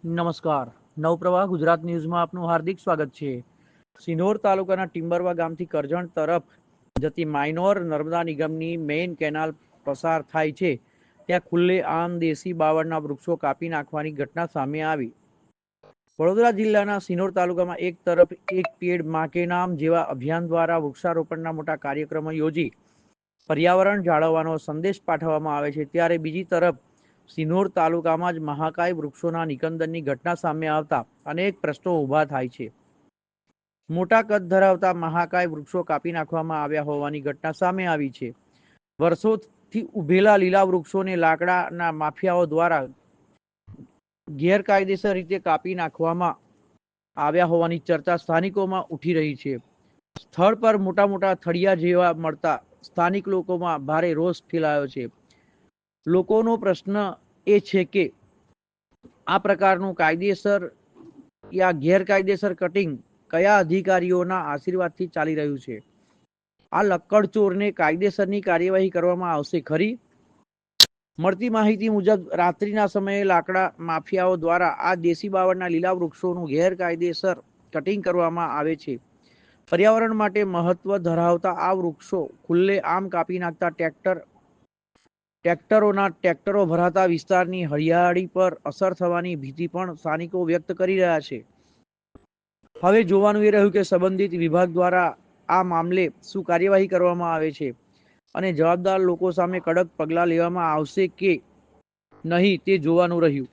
નમસ્કાર. નવપ્રવાહ ગુજરાત ન્યૂઝમાં આપનું હાર્દિક સ્વાગત છે. સિનોર તાલુકાના ટિંબરવા ગામથી કરજણ તરફ જતી માઇનોર નર્મદા નિગમની મેઇન કેનાલ પસાર થાય છે ત્યાં ખુલ્લે આમ દેશી બાવળના વૃક્ષો કાપી નાખવાની ઘટના સામે આવી. વડોદરા જિલ્લાના સિનોર તાલુકામાં એક તરફ એક પેડ માં કે નામ જેવા અભિયાન દ્વારા વૃક્ષારોપણના મોટા કાર્યક્રમો યોજી પર્યાવરણ જાળવવાનો સંદેશ પાઠવવામાં આવે છે, ત્યારે બીજી તરફ સિનોર તાલુકામાં જ મહાકાય વૃક્ષોના નિકંદનની ઘટના સામે આવતા અનેક પ્રશ્નો ઊભા થાય છે. મોટા કદ ધરાવતા મહાકાય વૃક્ષો કાપી નાખવામાં આવ્યા હોવાની ઘટના સામે આવી છે. વર્ષોથી ઉભેલા લીલા વૃક્ષોને લાકડાના માફિયાઓ દ્વારા ગેરકાયદેસર રીતે કાપી નાખવામાં આવ્યા હોવાની ચર્ચા સ્થાનિકોમાં ઉઠી રહી છે. સ્થળ પર મોટા મોટા થળિયા જેવા મળતા સ્થાનિક લોકોમાં ભારે રોષ ફેલાયો છે. લોકોનો પ્રશ્ન એ છે કે આ પ્રકારનું કાયદેસર યા ગેરકાયદેસર કટિંગ કયા અધિકારીઓના આશીર્વાદથી ચાલી રહ્યું છે? આ લક્કડચોરને કાયદેસરની કાર્યવાહી કરવામાં આવશે ખરી? મળતી માહિતી મુજબ રાત્રિના સમયે લાકડા માફિયાઓ દ્વારા આ દેશી બાવળના લીલા વૃક્ષોનું ગેરકાયદેસર કટિંગ કરવામાં આવે છે. પર્યાવરણ માટે મહત્વ ધરાવતા આ વૃક્ષો ખુલ્લે આમ કાપી નાખતા ટ્રેક્ટરો ભરાતા વિસ્તારની હરિયાળી પર અસર થવાની ભીતિ પણ સ્થાનિકો વ્યક્ત કરી રહ્યા છે. હવે જોવાનું એ રહ્યું કે સંબંધિત વિભાગ દ્વારા આ મામલે શું કાર્યવાહી કરવામાં આવે છે અને જવાબદાર લોકો સામે કડક પગલાં લેવામાં આવશે કે નહીં તે જોવાનું રહ્યું.